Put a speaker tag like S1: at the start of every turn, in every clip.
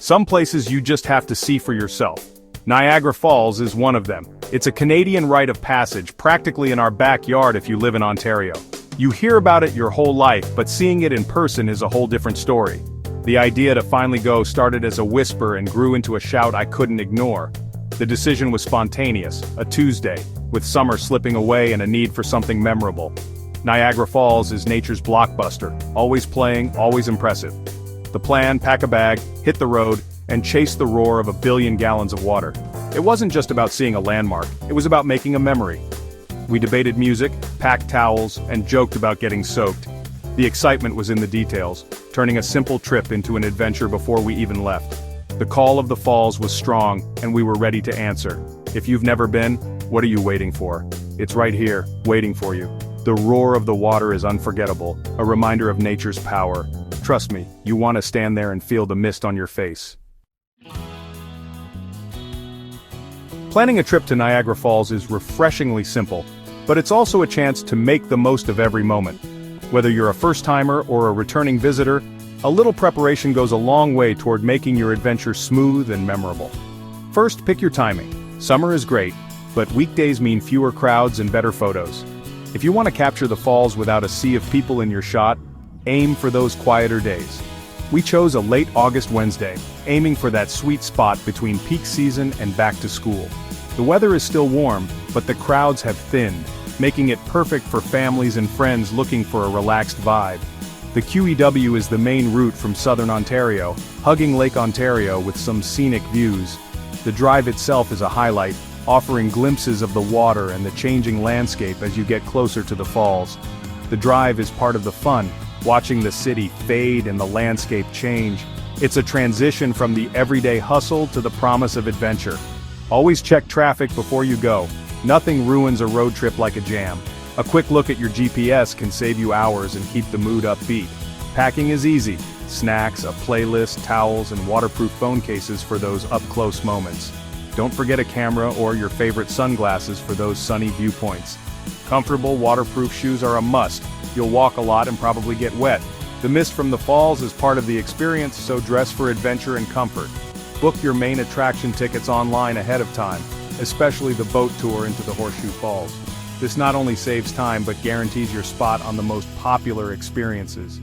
S1: Some places you just have to see for yourself. Niagara Falls is one of them. It's a Canadian rite of passage, practically in our backyard if you live in Ontario. You hear about it your whole life, but seeing it in person is a whole different story. The idea to finally go started as a whisper and grew into a shout I couldn't ignore. The decision was spontaneous, a Tuesday, with summer slipping away and a need for something memorable. Niagara Falls is nature's blockbuster, always playing, always impressive. The plan: pack a bag, hit the road, and chase the roar of a billion gallons of water. It wasn't just about seeing a landmark, it was about making a memory. We debated music, packed towels, and joked about getting soaked. The excitement was in the details, turning a simple trip into an adventure before we even left. The call of the falls was strong, and we were ready to answer. If you've never been, what are you waiting for? It's right here, waiting for you. The roar of the water is unforgettable, a reminder of nature's power. Trust me, you want to stand there and feel the mist on your face. Planning a trip to Niagara Falls is refreshingly simple, but it's also a chance to make the most of every moment. Whether you're a first-timer or a returning visitor, a little preparation goes a long way toward making your adventure smooth and memorable. First, pick your timing. Summer is great, but weekdays mean fewer crowds and better photos. If you want to capture the falls without a sea of people in your shot, aim for those quieter days. We chose a late August Wednesday, aiming for that sweet spot between peak season and back to school. The weather is still warm, but the crowds have thinned, making it perfect for families and friends looking for a relaxed vibe. The QEW is the main route from southern Ontario, hugging Lake Ontario with some scenic views. The drive itself is a highlight, offering glimpses of the water and the changing landscape as you get closer to the falls. The drive is part of the fun, watching the city fade and the landscape change. It's a transition from the everyday hustle to the promise of adventure. Always check traffic before you go. Nothing ruins a road trip like a jam. A quick look at your GPS can save you hours and keep the mood upbeat. Packing is easy. Snacks, a playlist, towels, and waterproof phone cases for those up-close moments. Don't forget a camera or your favorite sunglasses for those sunny viewpoints. Comfortable, waterproof shoes are a must. You'll walk a lot and probably get wet. The mist from the falls is part of the experience, so dress for adventure and comfort. Book your main attraction tickets online ahead of time, especially the boat tour into the Horseshoe Falls. This not only saves time but guarantees your spot on the most popular experiences.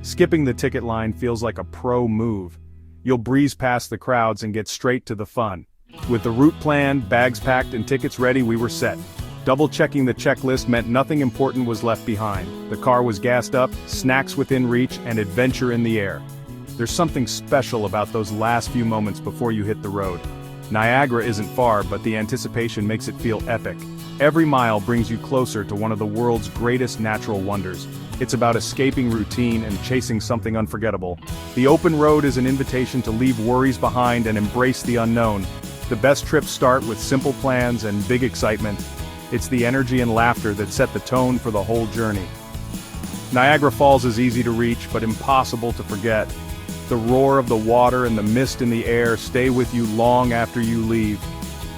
S1: Skipping the ticket line feels like a pro move. You'll breeze past the crowds and get straight to the fun. With the route planned, bags packed, and tickets ready, we were set. Double-checking the checklist meant nothing important was left behind. The car was gassed up, snacks within reach, and adventure in the air. There's something special about those last few moments before you hit the road. Niagara isn't far, but the anticipation makes it feel epic. Every mile brings you closer to one of the world's greatest natural wonders. It's about escaping routine and chasing something unforgettable. The open road is an invitation to leave worries behind and embrace the unknown. The best trips start with simple plans and big excitement. It's the energy and laughter that set the tone for the whole journey. Niagara Falls is easy to reach, but impossible to forget. The roar of the water and the mist in the air stay with you long after you leave.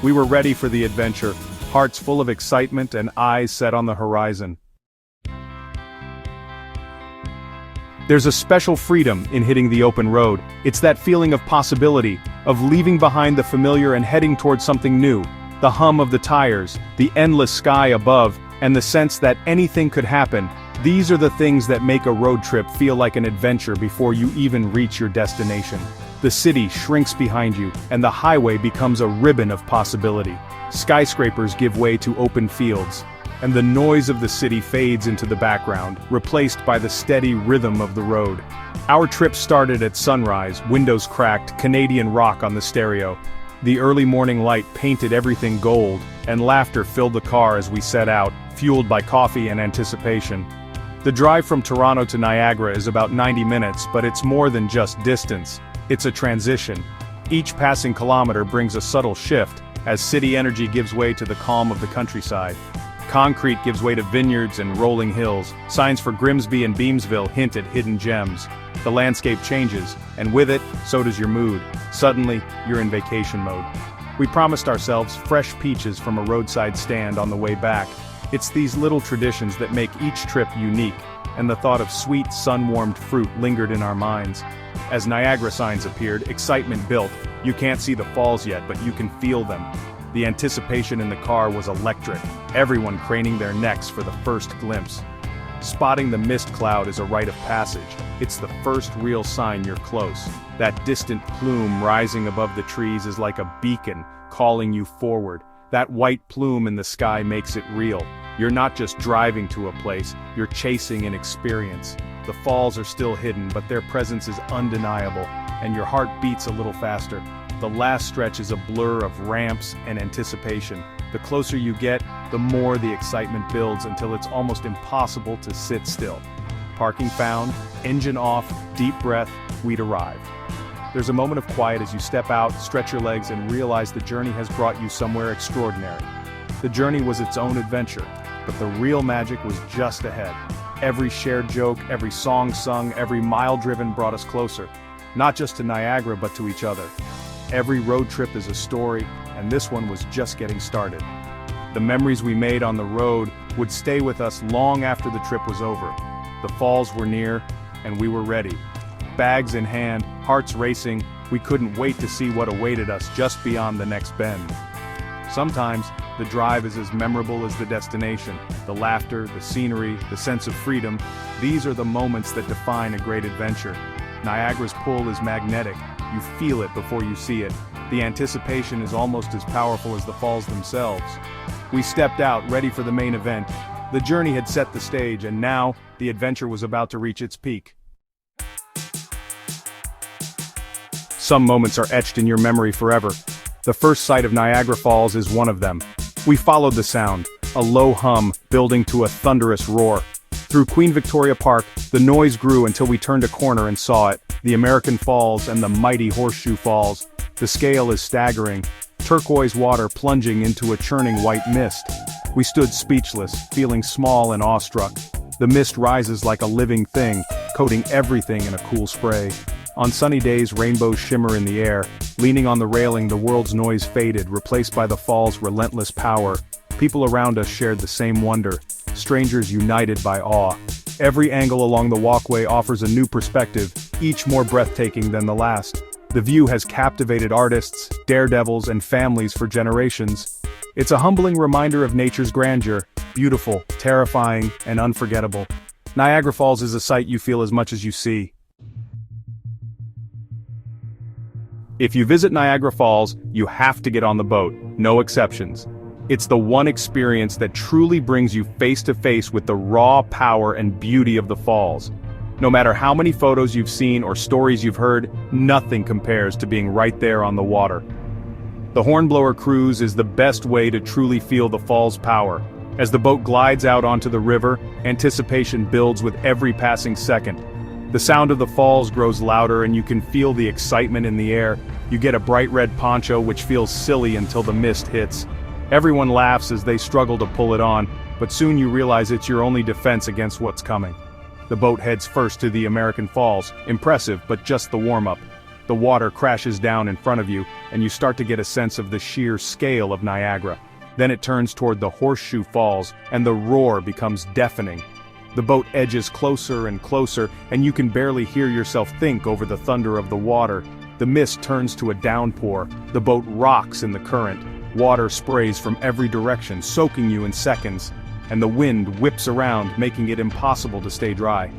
S1: We were ready for the adventure, hearts full of excitement and eyes set on the horizon. There's a special freedom in hitting the open road. It's that feeling of possibility, of leaving behind the familiar and heading towards something new. The hum of the tires, the endless sky above, and the sense that anything could happen. These are the things that make a road trip feel like an adventure before you even reach your destination. The city shrinks behind you, and the highway becomes a ribbon of possibility. Skyscrapers give way to open fields, and the noise of the city fades into the background, replaced by the steady rhythm of the road. Our trip started at sunrise, windows cracked, Canadian rock on the stereo. The early morning light painted everything gold, and laughter filled the car as we set out, fueled by coffee and anticipation. The drive from Toronto to Niagara is about 90 minutes, but it's more than just distance. It's a transition. Each passing kilometer brings a subtle shift, as city energy gives way to the calm of the countryside. Concrete gives way to vineyards and rolling hills. Signs for Grimsby and Beamsville hint at hidden gems. The landscape changes, and with it, so does your mood. Suddenly, you're in vacation mode. We promised ourselves fresh peaches from a roadside stand on the way back. It's these little traditions that make each trip unique. and the thought of sweet, sun-warmed fruit lingered in our minds. As Niagara signs appeared, excitement built. You can't see the falls yet, but you can feel them. The anticipation in the car was electric, everyone craning their necks for the first glimpse. Spotting the mist cloud is a rite of passage. It's the first real sign you're close. That distant plume rising above the trees is like a beacon, calling you forward. That white plume in the sky makes it real. You're not just driving to a place, you're chasing an experience. The falls are still hidden, but their presence is undeniable, and your heart beats a little faster. The last stretch is a blur of ramps and anticipation. The closer you get, the more the excitement builds until it's almost impossible to sit still. Parking found, engine off, deep breath, we'd arrived. There's a moment of quiet as you step out, stretch your legs, and realize the journey has brought you somewhere extraordinary. The journey was its own adventure, but the real magic was just ahead. Every shared joke, every song sung, every mile driven brought us closer. Not just to Niagara, but to each other. Every road trip is a story, and this one was just getting started. The memories we made on the road would stay with us long after the trip was over. The falls were near, and we were ready. Bags in hand, hearts racing, we couldn't wait to see what awaited us just beyond the next bend. Sometimes, the drive is as memorable as the destination. The laughter, the scenery, the sense of freedom, these are the moments that define a great adventure. Niagara's pull is magnetic. You feel it before you see it. The anticipation is almost as powerful as the falls themselves. We stepped out, ready for the main event. The journey had set the stage, and now, the adventure was about to reach its peak. Some moments are etched in your memory forever. The first sight of Niagara Falls is one of them. We followed the sound, a low hum building to a thunderous roar. Through Queen Victoria Park, the noise grew until we turned a corner and saw it, the American Falls and the mighty Horseshoe Falls. The scale is staggering, turquoise water plunging into a churning white mist. We stood speechless, feeling small and awestruck. The mist rises like a living thing, coating everything in a cool spray. On sunny days, rainbows shimmer in the air. Leaning on the railing, the world's noise faded, replaced by the fall's relentless power. People around us shared the same wonder, strangers united by awe. Every angle along the walkway offers a new perspective, each more breathtaking than the last. The view has captivated artists, daredevils, and families for generations. It's a humbling reminder of nature's grandeur, beautiful, terrifying, and unforgettable. Niagara Falls is a sight you feel as much as you see. If you visit Niagara Falls, you have to get on the boat, no exceptions. It's the one experience that truly brings you face to face with the raw power and beauty of the falls. No matter how many photos you've seen or stories you've heard, nothing compares to being right there on the water. The Hornblower Cruise is the best way to truly feel the falls' power. As the boat glides out onto the river, anticipation builds with every passing second. The sound of the falls grows louder and you can feel the excitement in the air. You get a bright red poncho which feels silly until the mist hits. Everyone laughs as they struggle to pull it on, but soon you realize it's your only defense against what's coming. The boat heads first to the American Falls, impressive but just the warm-up. The water crashes down in front of you, and you start to get a sense of the sheer scale of Niagara. Then it turns toward the Horseshoe Falls, and the roar becomes deafening. The boat edges closer and closer, and you can barely hear yourself think over the thunder of the water. The mist turns to a downpour. The boat rocks in the current. Water sprays from every direction, soaking you in seconds, and the wind whips around, making it impossible to stay dry.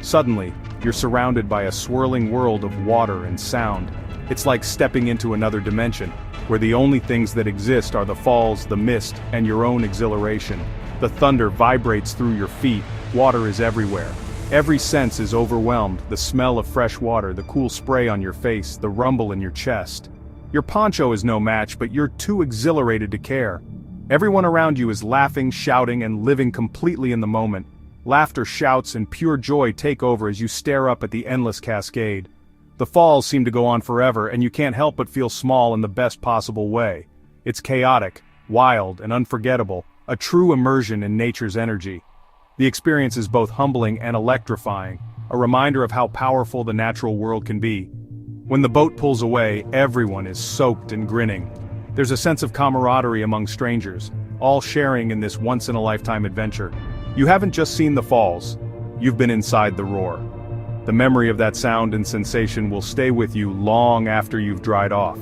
S1: Suddenly, you're surrounded by a swirling world of water and sound. It's like stepping into another dimension, where the only things that exist are the falls, the mist, and your own exhilaration. The thunder vibrates through your feet. Water is everywhere. Every sense is overwhelmed, the smell of fresh water, the cool spray on your face, the rumble in your chest. Your poncho is no match, but you're too exhilarated to care. Everyone around you is laughing, shouting, and living completely in the moment. Laughter, shouts, and pure joy take over as you stare up at the endless cascade. The falls seem to go on forever, and you can't help but feel small in the best possible way. It's chaotic, wild, and unforgettable, a true immersion in nature's energy. The experience is both humbling and electrifying, a reminder of how powerful the natural world can be. When the boat pulls away, everyone is soaked and grinning. There's a sense of camaraderie among strangers, all sharing in this once-in-a-lifetime adventure. You haven't just seen the falls. you've been inside the roar. The memory of that sound and sensation will stay with you long after you've dried off.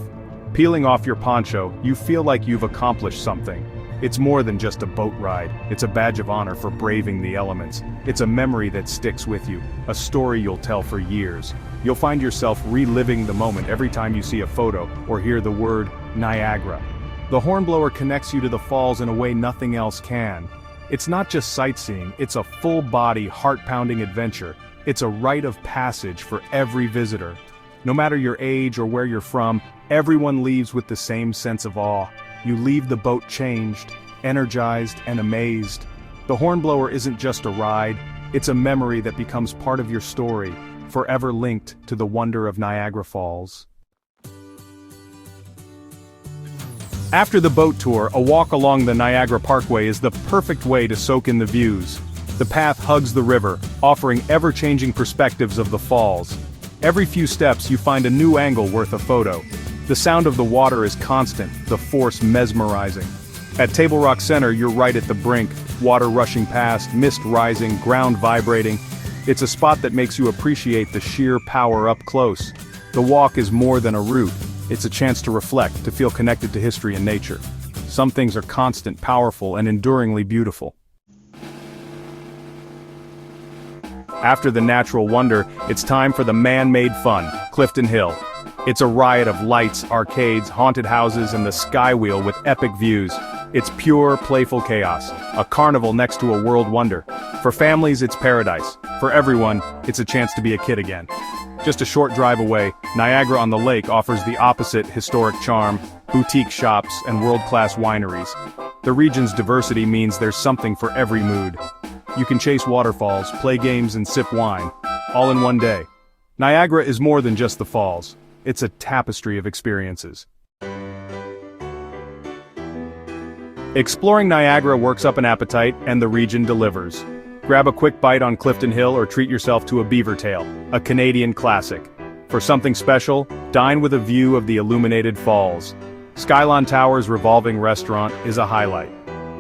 S1: Peeling off your poncho, you feel like you've accomplished something. It's more than just a boat ride, it's a badge of honor for braving the elements. It's a memory that sticks with you, a story you'll tell for years. You'll find yourself reliving the moment every time you see a photo or hear the word Niagara. The hornblower connects you to the falls in a way nothing else can. It's not just sightseeing, it's a full-body, heart-pounding adventure. It's a rite of passage for every visitor. No matter your age or where you're from, everyone leaves with the same sense of awe. You leave the boat changed, energized, and amazed. The hornblower isn't just a ride, it's a memory that becomes part of your story, forever linked to the wonder of Niagara Falls. After the boat tour, a walk along the Niagara Parkway is the perfect way to soak in the views. The path hugs the river, offering ever-changing perspectives of the falls. Every few steps you find a new angle worth a photo. The sound of the water is constant, the force mesmerizing. At Table Rock Center, you're right at the brink, water rushing past, mist rising, ground vibrating. It's a spot that makes you appreciate the sheer power up close. The walk is more than a route. It's a chance to reflect, to feel connected to history and nature. Some things are constant, powerful, and enduringly beautiful. After the natural wonder, it's time for the man-made fun, Clifton Hill. It's a riot of lights, arcades, haunted houses, and the skywheel with epic views. It's pure, playful chaos, a carnival next to a world wonder. For families, it's paradise. For everyone, it's a chance to be a kid again. Just a short drive away, Niagara-on-the-Lake offers the opposite historic charm, boutique shops, and world-class wineries. The region's diversity means there's something for every mood. You can chase waterfalls, play games, and sip wine, all in one day. Niagara is more than just the falls. It's a tapestry of experiences. Exploring Niagara works up an appetite, and the region delivers. Grab a quick bite on Clifton Hill or treat yourself to a beaver tail, a Canadian classic. For something special, dine with a view of the illuminated falls. Skyline Tower's revolving restaurant is a highlight.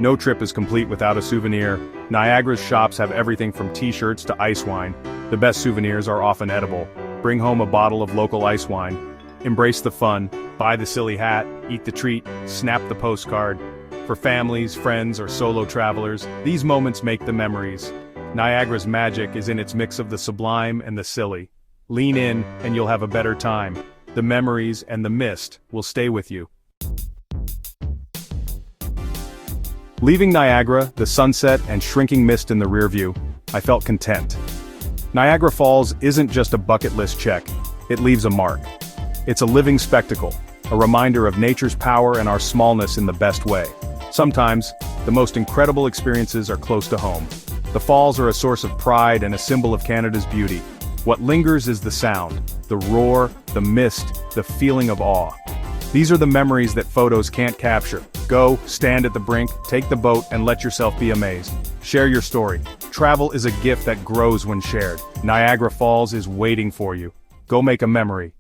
S1: No trip is complete without a souvenir. Niagara's shops have everything from t-shirts to ice wine. The best souvenirs are often edible. Bring home a bottle of local ice wine. Embrace the fun, buy the silly hat, eat the treat, snap the postcard. For families, friends, or solo travelers, these moments make the memories. Niagara's magic is in its mix of the sublime and the silly. Lean in, and you'll have a better time. The memories and the mist will stay with you. Leaving Niagara, the sunset and shrinking mist in the rear view, I felt content. Niagara Falls isn't just a bucket list check, it leaves a mark. It's a living spectacle, a reminder of nature's power and our smallness in the best way. Sometimes, the most incredible experiences are close to home. The falls are a source of pride and a symbol of Canada's beauty. What lingers is the sound, the roar, the mist, the feeling of awe. These are the memories that photos can't capture. Go, stand at the brink, take the boat, and let yourself be amazed. Share your story. Travel is a gift that grows when shared. Niagara Falls is waiting for you. Go make a memory.